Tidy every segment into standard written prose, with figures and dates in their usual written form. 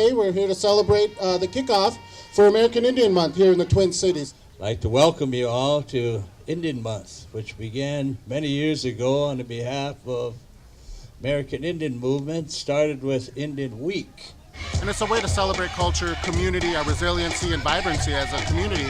today. We're here to celebrate the kickoff for American Indian Month here in the Twin Cities. I'd like to welcome you all to Indian Month, which began many years ago on behalf of American Indian Movement, started with Indian Week. And it's a way to celebrate culture, community, our resiliency and vibrancy as a community.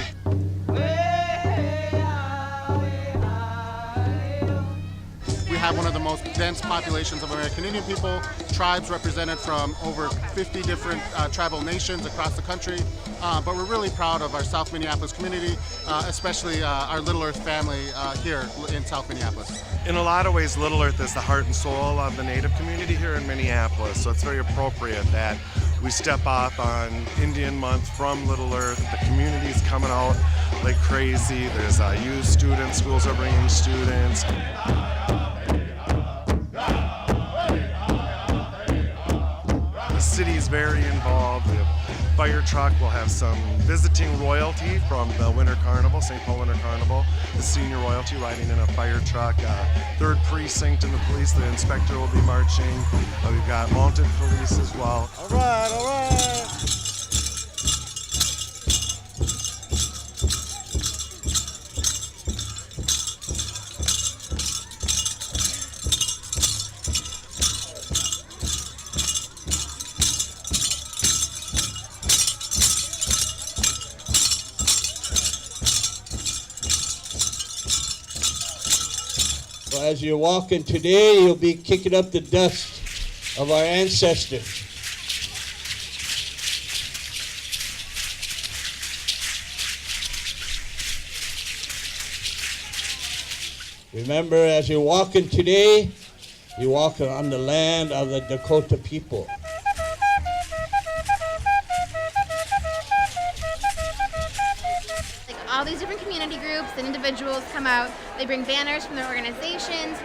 We have one of the most dense populations of American Indian people, tribes represented from over 50 different tribal nations across the country. But we're really proud of our South Minneapolis community, especially our Little Earth family here in South Minneapolis. In a lot of ways, Little Earth is the heart and soul of the Native community here in Minneapolis, so it's very appropriate that we step off on Indian Month from Little Earth. The community's coming out like crazy. There's youth students, schools are bringing students. The city's very involved. We have fire truck. We'll have some visiting royalty from the Winter Carnival, St. Paul Winter Carnival. The senior royalty riding in a fire truck. 3rd Precinct and the police, the inspector will be marching. We've got mounted police as well. All right, all right. So as you're walking today, you'll be kicking up the dust of our ancestors. Remember, as you're walking today, you're walking on the land of the Dakota people. All these different community groups and individuals come out. They bring banners from their organizations.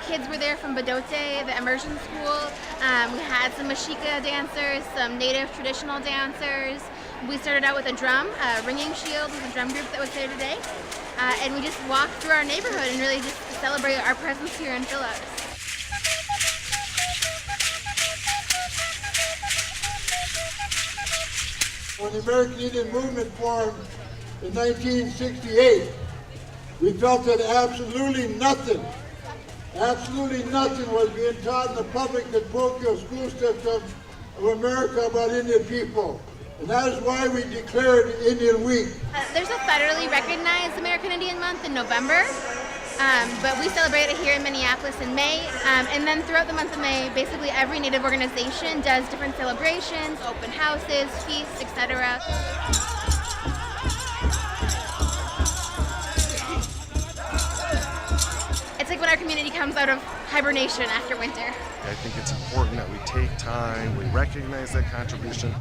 Kids were there from Badote, the immersion school. We had some Mashika dancers, some native traditional dancers. We started out with a drum, Ringing Shield was a drum group that was there today. And we just walked through our neighborhood and really just celebrate our presence here in Phillips. When the American Indian Movement formed in 1968, we felt that absolutely nothing was being taught in the public and parochial school system of America about Indian people. And that is why we declared Indian Week. There's a federally recognized American Indian Month in November, but we celebrate it here in Minneapolis in May. And then throughout the month of May, basically every Native organization does different celebrations, open houses, feasts, etc. It's like when our community comes out of hibernation after winter. I think it's important that we take time, we recognize that contribution.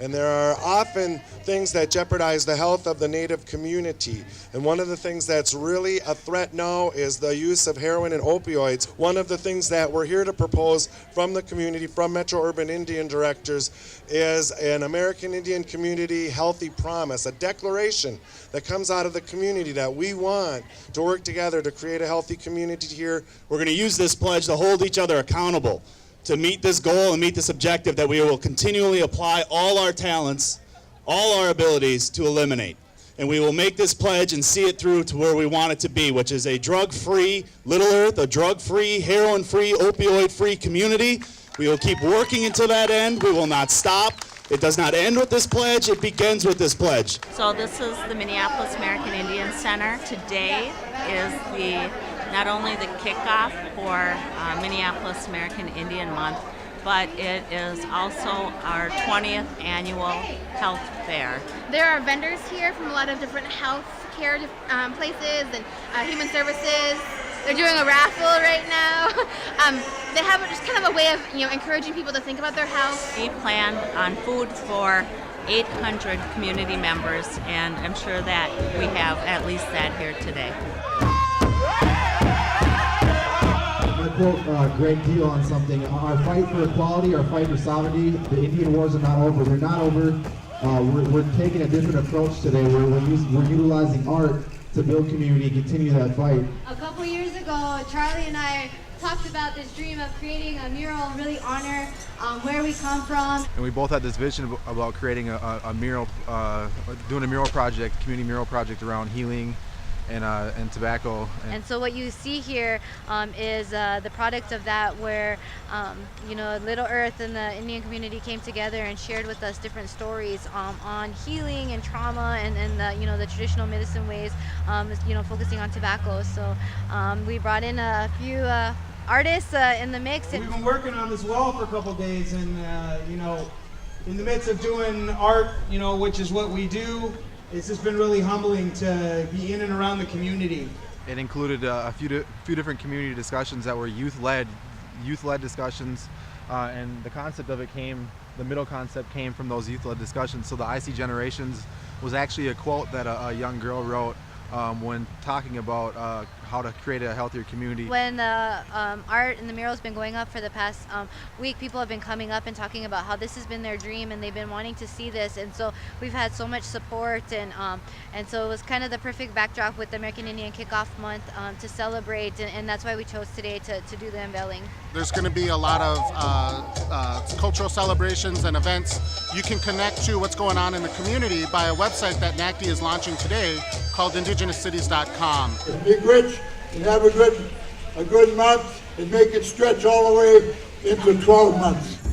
And there are often things that jeopardize the health of the Native community. And one of the things that's really a threat now is the use of heroin and opioids. One of the things that we're here to propose from the community, from Metro Urban Indian Directors, is an American Indian Community Healthy Promise, a declaration that comes out of the community that we want to work together to create a healthy community here. We're going to use this pledge to hold each other accountable, to meet this goal and meet this objective that we will continually apply all our talents, all our abilities to eliminate. And we will make this pledge and see it through to where we want it to be, which is a drug-free Little Earth, a drug-free, heroin-free, opioid-free community. We will keep working until that end. We will not stop. It does not end with this pledge. It begins with this pledge. So this is the Minneapolis American Indian Center. Today is not only the kickoff for Minneapolis American Indian Month, but it is also our 20th annual health fair. There are vendors here from a lot of different health care places and human services. They're doing a raffle right now. They have just kind of a way of encouraging people to think about their health. We plan on food for 800 community members, and I'm sure that we have at least that here today. I quote a great deal on something. Our fight for equality, our fight for sovereignty, the Indian wars are not over. They're not over. We're taking a different approach today. We're utilizing art to build community and continue that fight. A couple years ago, Charlie and I talked about this dream of creating a mural and really honor where we come from. And we both had this vision about creating a mural, doing a mural project, community mural project around healing and tobacco. And so what you see here is the product of that, where you know, Little Earth and the Indian community came together and shared with us different stories on healing and trauma and the, you know, the traditional medicine ways, you know, focusing on tobacco. So we brought in a few artists in the mix. We've been working on this wall for a couple days, and you know, in the midst of doing art, you know, which is what we do, it's just been really humbling to be in and around the community. It included a few different community discussions that were youth-led discussions, and the concept of it the middle concept came from those youth-led discussions. So the I See Generations was actually a quote that a young girl wrote when talking about how to create a healthier community. When the art and the mural has been going up for the past week, people have been coming up and talking about how this has been their dream and they've been wanting to see this, and so we've had so much support, and so it was kind of the perfect backdrop with the American Indian Kickoff Month to celebrate, and that's why we chose today to do the unveiling. There's going to be a lot of cultural celebrations and events. You can connect to what's going on in the community by a website that NACD is launching today called indigenouscities.com. Be rich and have a good month and make it stretch all the way into 12 months.